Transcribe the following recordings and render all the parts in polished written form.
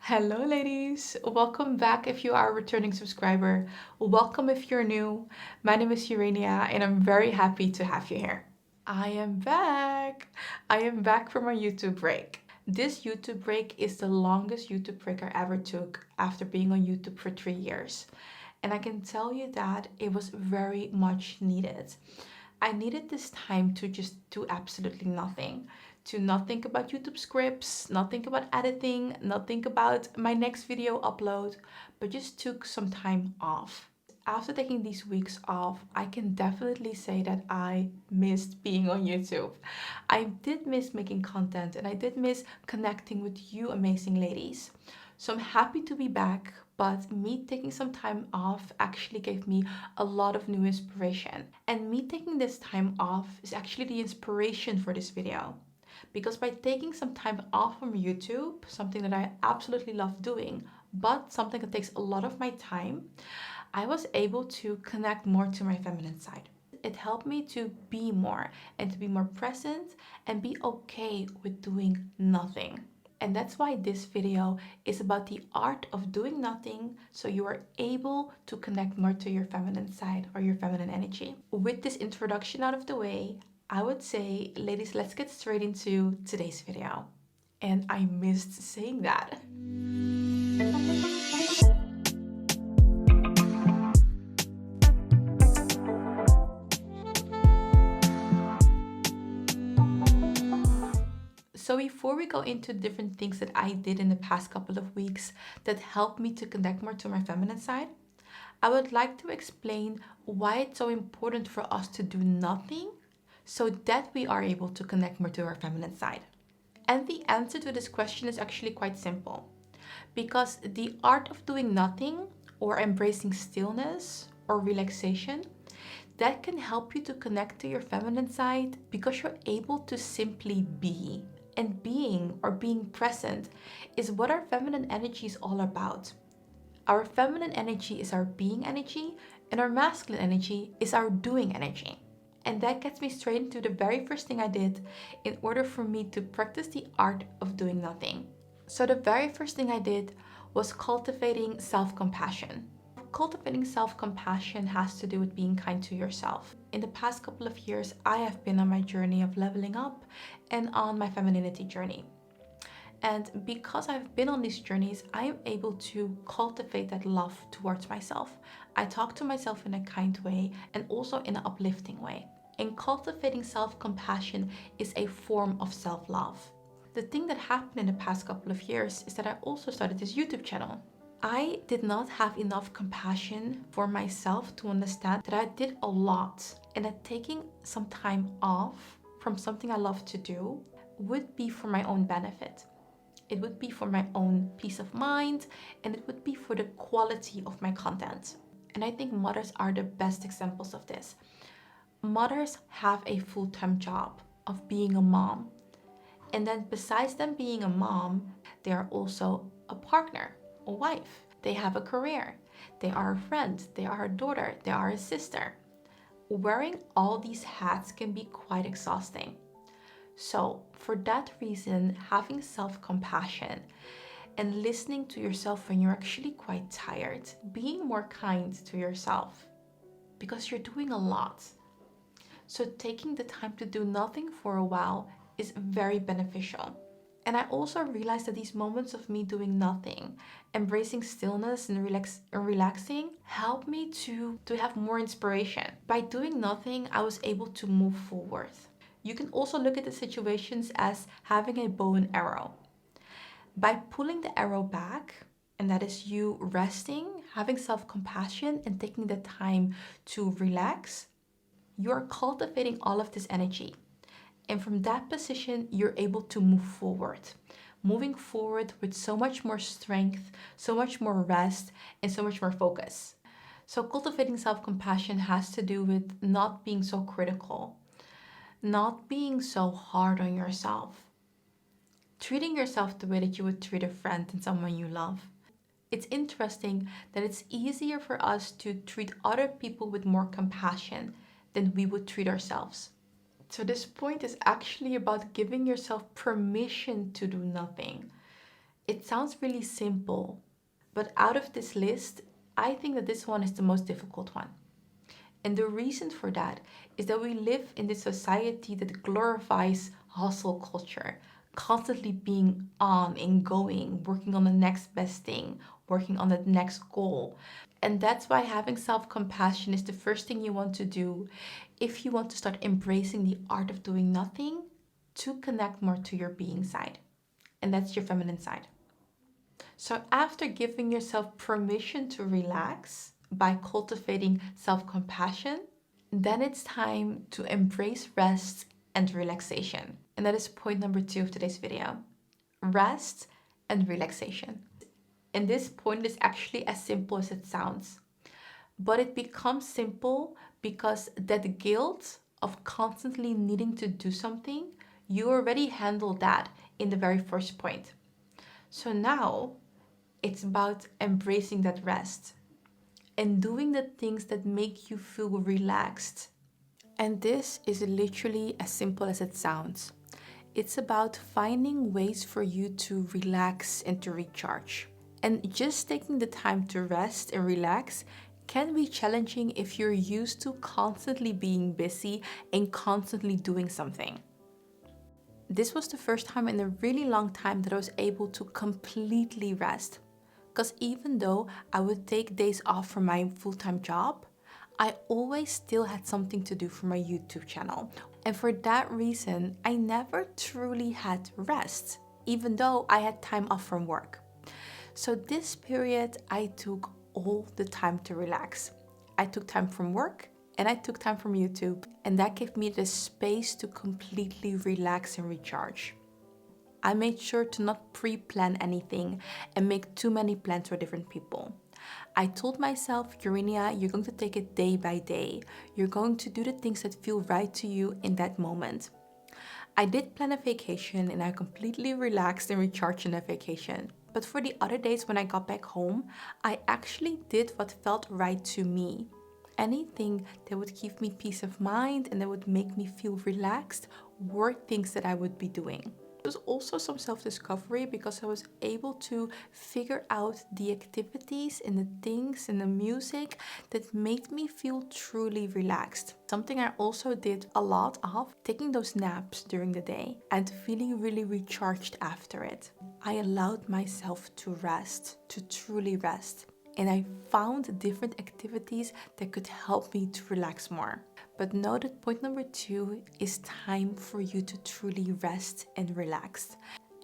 Hello, ladies. Welcome back if you are a returning subscriber. Welcome if you're new. My name is Urania, and I'm very happy to have you here. I am back. I am back from a YouTube break. This YouTube break is the longest YouTube break I ever took after being on YouTube for 3 years. And I can tell you that it was very much needed. I needed this time to just do absolutely nothing, to not think about YouTube scripts, not think about editing, not think about my next video upload, but just took some time off. After taking these weeks off, I can definitely say that I missed being on YouTube. I did miss making content and I did miss connecting with you amazing ladies. So I'm happy to be back, but me taking some time off actually gave me a lot of new inspiration. And me taking this time off is actually the inspiration for this video. Because by taking some time off from YouTube, something that I absolutely love doing, but something that takes a lot of my time, I was able to connect more to my feminine side. It helped me to be more and to be more present and be okay with doing nothing. And that's why this video is about the art of doing nothing so you are able to connect more to your feminine side or your feminine energy. With this introduction out of the way, I would say, ladies, let's get straight into today's video. And I missed saying that. So before we go into different things that I did in the past couple of weeks that helped me to connect more to my feminine side, I would like to explain why it's so important for us to do nothing so that we are able to connect more to our feminine side. And the answer to this question is actually quite simple. Because the art of doing nothing or embracing stillness or relaxation, that can help you to connect to your feminine side because you're able to simply be. And being or being present is what our feminine energy is all about. Our feminine energy is our being energy, and our masculine energy is our doing energy. And that gets me straight into the very first thing I did in order for me to practice the art of doing nothing. So the very first thing I did was cultivating self-compassion. Cultivating self-compassion has to do with being kind to yourself. In the past couple of years, I have been on my journey of leveling up and on my femininity journey. And because I've been on these journeys, I am able to cultivate that love towards myself. I talk to myself in a kind way and also in an uplifting way. And cultivating self-compassion is a form of self-love. The thing that happened in the past couple of years is that I also started this YouTube channel. I did not have enough compassion for myself to understand that I did a lot and that taking some time off from something I love to do would be for my own benefit. It would be for my own peace of mind and it would be for the quality of my content. And I think mothers are the best examples of this. Mothers have a full-time job of being a mom. And then besides them being a mom, they are also a partner, a wife. They have a career. They are a friend. They are a daughter. They are a sister. Wearing all these hats can be quite exhausting. So for that reason, having self-compassion and listening to yourself when you're actually quite tired, being more kind to yourself because you're doing a lot. So taking the time to do nothing for a while is very beneficial. And I also realized that these moments of me doing nothing, embracing stillness and relaxing, helped me to have more inspiration. By doing nothing, I was able to move forward. You can also look at the situations as having a bow and arrow. By pulling the arrow back, and that is you resting, having self-compassion and taking the time to relax, you are cultivating all of this energy. And from that position, you're able to move forward. Moving forward with so much more strength, so much more rest, and so much more focus. So cultivating self-compassion has to do with not being so critical, not being so hard on yourself, treating yourself the way that you would treat a friend and someone you love. It's interesting that it's easier for us to treat other people with more compassion than we would treat ourselves. So this point is actually about giving yourself permission to do nothing. It sounds really simple, but out of this list, I think that this one is the most difficult one. And the reason for that is that we live in this society that glorifies hustle culture, constantly being on and going, working on the next best thing, working on the next goal. And that's why having self compassion is the first thing you want to do if you want to start embracing the art of doing nothing to connect more to your being side. And that's your feminine side. So, after giving yourself permission to relax by cultivating self compassion, then it's time to embrace rest and relaxation. And that is point number 2 of today's video, rest and relaxation. And this point is actually as simple as it sounds, but it becomes simple because that guilt of constantly needing to do something, you already handled that in the very first point. So now it's about embracing that rest and doing the things that make you feel relaxed. And this is literally as simple as it sounds. It's about finding ways for you to relax and to recharge. And just taking the time to rest and relax can be challenging if you're used to constantly being busy and constantly doing something. This was the first time in a really long time that I was able to completely rest. Because even though I would take days off from my full-time job, I always still had something to do for my YouTube channel. And for that reason, I never truly had rest, even though I had time off from work. So this period, I took all the time to relax. I took time from work and I took time from YouTube, and that gave me the space to completely relax and recharge. I made sure to not pre-plan anything and make too many plans for different people. I told myself, Urania, you're going to take it day by day. You're going to do the things that feel right to you in that moment. I did plan a vacation and I completely relaxed and recharged on that vacation. But for the other days when I got back home, I actually did what felt right to me. Anything that would give me peace of mind and that would make me feel relaxed were things that I would be doing. It was also some self-discovery because I was able to figure out the activities and the things and the music that made me feel truly relaxed. Something I also did a lot of, taking those naps during the day and feeling really recharged after it. I allowed myself to rest, to truly rest. And I found different activities that could help me to relax more. But know that point number 2 is time for you to truly rest and relax.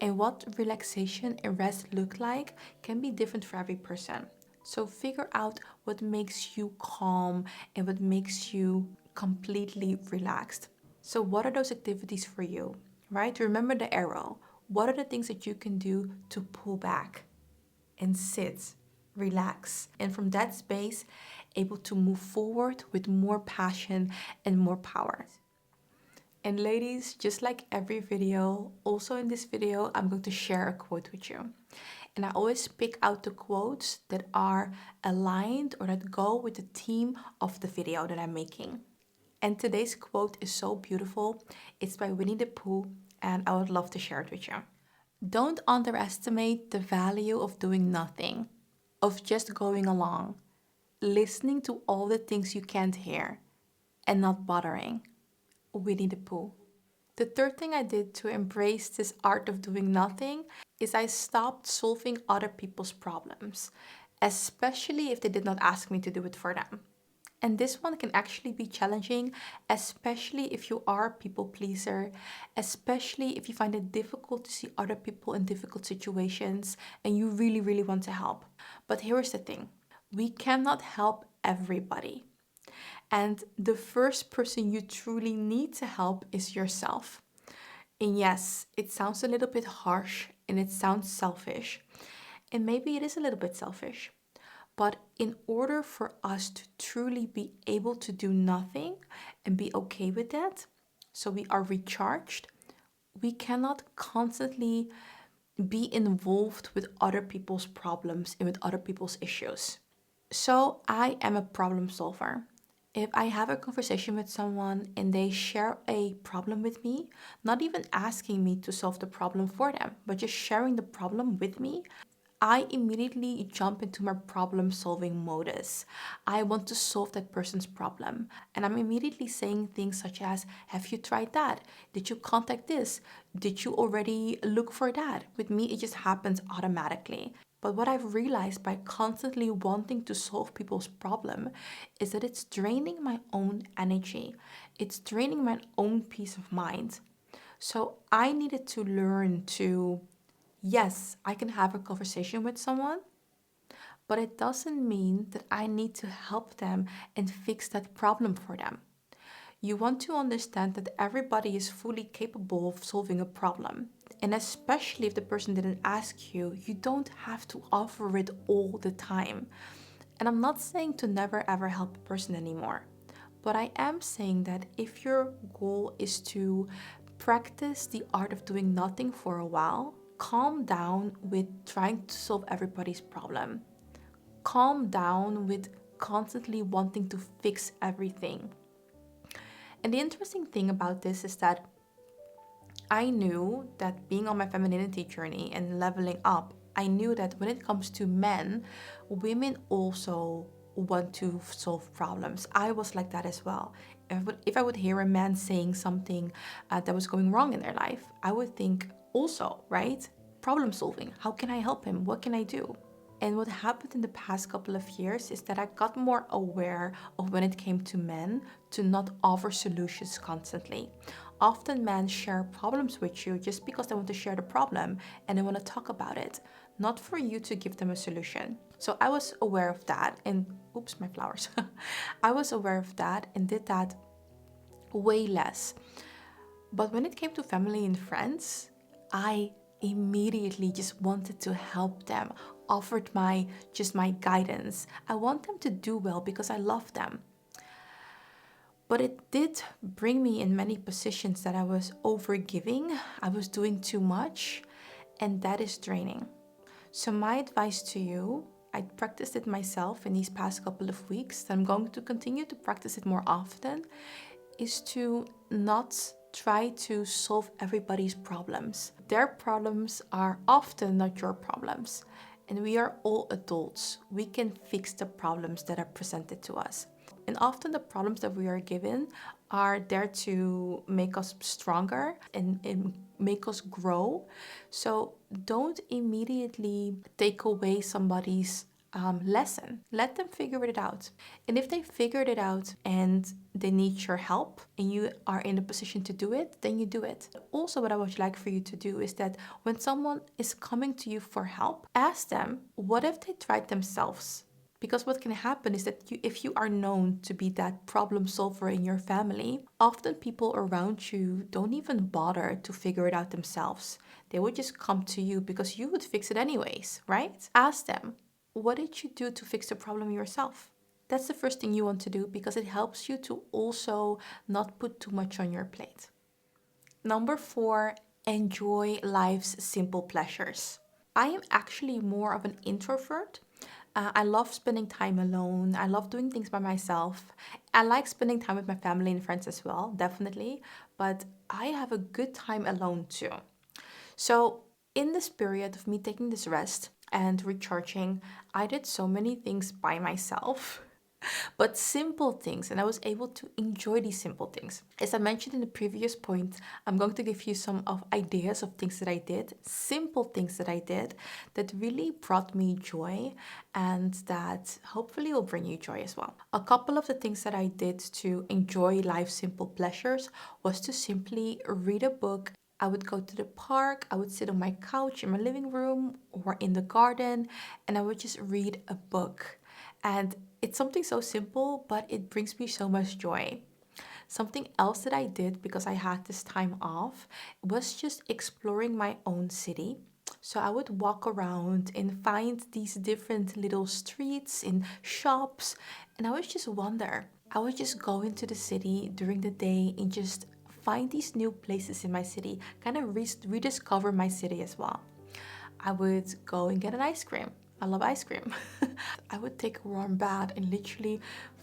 And what relaxation and rest look like can be different for every person. So figure out what makes you calm and what makes you completely relaxed. So what are those activities for you, right? Remember the arrow. What are the things that you can do to pull back and sit, relax, and from that space, able to move forward with more passion and more power. And ladies, just like every video, also in this video, I'm going to share a quote with you. And I always pick out the quotes that are aligned or that go with the theme of the video that I'm making. And today's quote is so beautiful. It's by Winnie the Pooh, and I would love to share it with you. Don't underestimate the value of doing nothing, of just going along, listening to all the things you can't hear, and not bothering. Winnie the Pooh. The third thing I did to embrace this art of doing nothing is I stopped solving other people's problems, especially if they did not ask me to do it for them. And this one can actually be challenging, especially if you are a people pleaser, especially if you find it difficult to see other people in difficult situations and you really, really want to help. But here is the thing, we cannot help everybody. And the first person you truly need to help is yourself. And yes, it sounds a little bit harsh and it sounds selfish. And maybe it is a little bit selfish. But in order for us to truly be able to do nothing and be okay with that, so we are recharged, we cannot constantly be involved with other people's problems and with other people's issues. So I am a problem solver. If I have a conversation with someone and they share a problem with me, not even asking me to solve the problem for them, but just sharing the problem with me, I immediately jump into my problem solving modus. I want to solve that person's problem. And I'm immediately saying things such as, have you tried that? Did you contact this? Did you already look for that? With me, it just happens automatically. But what I've realized by constantly wanting to solve people's problem is that it's draining my own energy. It's draining my own peace of mind. So I needed to learn to, yes, I can have a conversation with someone, but it doesn't mean that I need to help them and fix that problem for them. You want to understand that everybody is fully capable of solving a problem. And especially if the person didn't ask you, you don't have to offer it all the time. And I'm not saying to never ever help a person anymore. But I am saying that if your goal is to practice the art of doing nothing for a while, calm down with trying to solve everybody's problem. Calm down with constantly wanting to fix everything. And the interesting thing about this is that I knew that being on my femininity journey and leveling up, I knew that when it comes to men, women also want to solve problems. I was like that as well. If I would hear a man saying something that was going wrong in their life, I would think also, right? Problem solving. How can I help him? What can I do? And what happened in the past couple of years is that I got more aware of when it came to men to not offer solutions constantly. Often men share problems with you just because they want to share the problem and they want to talk about it, not for you to give them a solution. So I was aware of that and oops, my flowers. I was aware of that and did that way less. But when it came to family and friends, I immediately just wanted to help them, offered my guidance. I want them to do well because I love them. But it did bring me in many positions that I was overgiving, I was doing too much, and that is draining. So my advice to you, I practiced it myself in these past couple of weeks, and I'm going to continue to practice it more often, is to not try to solve everybody's problems. Their problems are often not your problems. And we are all adults. We can fix the problems that are presented to us. And often the problems that we are given are there to make us stronger and make us grow. So don't immediately take away somebody's lesson. Let them figure it out. And if they figured it out and they need your help and you are in a position to do it, then you do it. Also, what I would like for you to do is that when someone is coming to you for help, ask them, what if they tried themselves? Because what can happen is that if you are known to be that problem solver in your family, often people around you don't even bother to figure it out themselves. They would just come to you because you would fix it anyways, right? Ask them, what did you do to fix the problem yourself? That's the first thing you want to do because it helps you to also not put too much on your plate. Number 4, enjoy life's simple pleasures. I am actually more of an introvert. I love spending time alone. I love doing things by myself. I like spending time with my family and friends as well, definitely. But I have a good time alone too. So, in this period of me taking this rest and recharging, I did so many things by myself, but simple things, and I was able to enjoy these simple things. As I mentioned in the previous point, I'm going to give you some of ideas of things that I did, simple things that I did that really brought me joy and that hopefully will bring you joy as well. A couple of the things that I did to enjoy life's simple pleasures was to simply read a book. I would go to the park, I would sit on my couch in my living room or in the garden, and I would just read a book. And it's something so simple, but it brings me so much joy. Something else that I did because I had this time off was just exploring my own city. So I would walk around and find these different little streets and shops, and I would just wander. I would just go into the city during the day and just find these new places in my city, kind of rediscover my city as well. I would go and get an ice cream. I love ice cream. I would take a warm bath and literally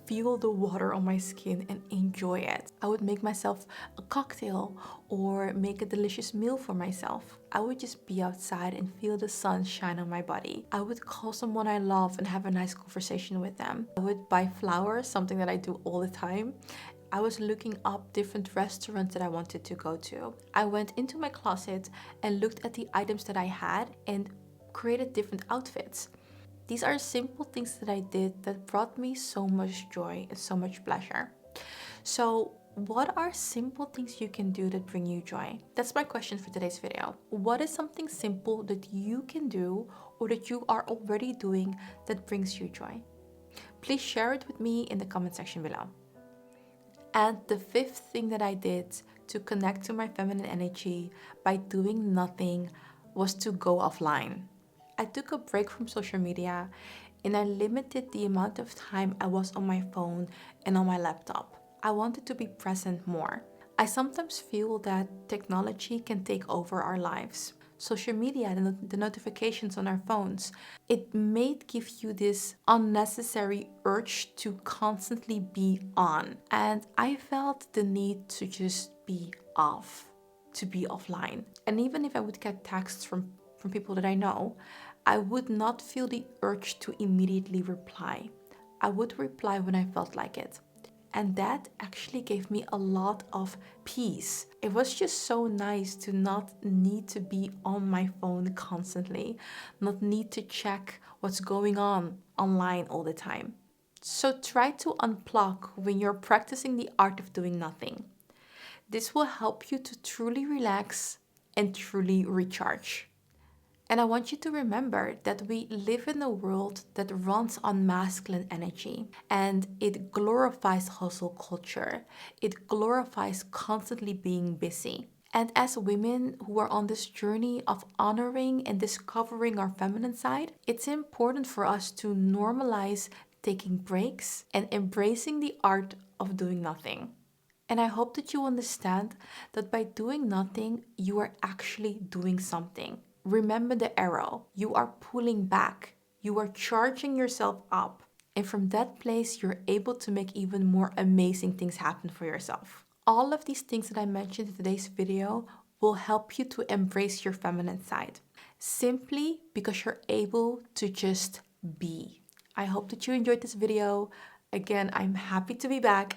feel the water on my skin and enjoy it. I would make myself a cocktail or make a delicious meal for myself. I would just be outside and feel the sun shine on my body. I would call someone I love and have a nice conversation with them. I would buy flowers, something that I do all the time. I was looking up different restaurants that I wanted to go to. I went into my closet and looked at the items that I had and created different outfits. These are simple things that I did that brought me so much joy and so much pleasure. So, what are simple things you can do that bring you joy? That's my question for today's video. What is something simple that you can do or that you are already doing that brings you joy? Please share it with me in the comment section below. And the fifth thing that I did to connect to my feminine energy by doing nothing was to go offline. I took a break from social media and I limited the amount of time I was on my phone and on my laptop. I wanted to be present more. I sometimes feel that technology can take over our lives. Social media, the notifications on our phones, it may give you this unnecessary urge to constantly be on. And I felt the need to just be off, to be offline. And even if I would get texts from people that I know, I would not feel the urge to immediately reply. I would reply when I felt like it. And that actually gave me a lot of peace. It was just so nice to not need to be on my phone constantly, not need to check what's going on online all the time. So try to unplug when you're practicing the art of doing nothing. This will help you to truly relax and truly recharge. And I want you to remember that we live in a world that runs on masculine energy and it glorifies hustle culture. It glorifies constantly being busy. And as women who are on this journey of honoring and discovering our feminine side, it's important for us to normalize taking breaks and embracing the art of doing nothing. And I hope that you understand that by doing nothing, you are actually doing something. Remember the arrow. You are pulling back. You are charging yourself up. And from that place, you're able to make even more amazing things happen for yourself. All of these things that I mentioned in today's video will help you to embrace your feminine side. Simply because you're able to just be. I hope that you enjoyed this video. Again, I'm happy to be back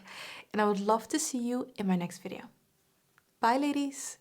and I would love to see you in my next video. Bye, ladies.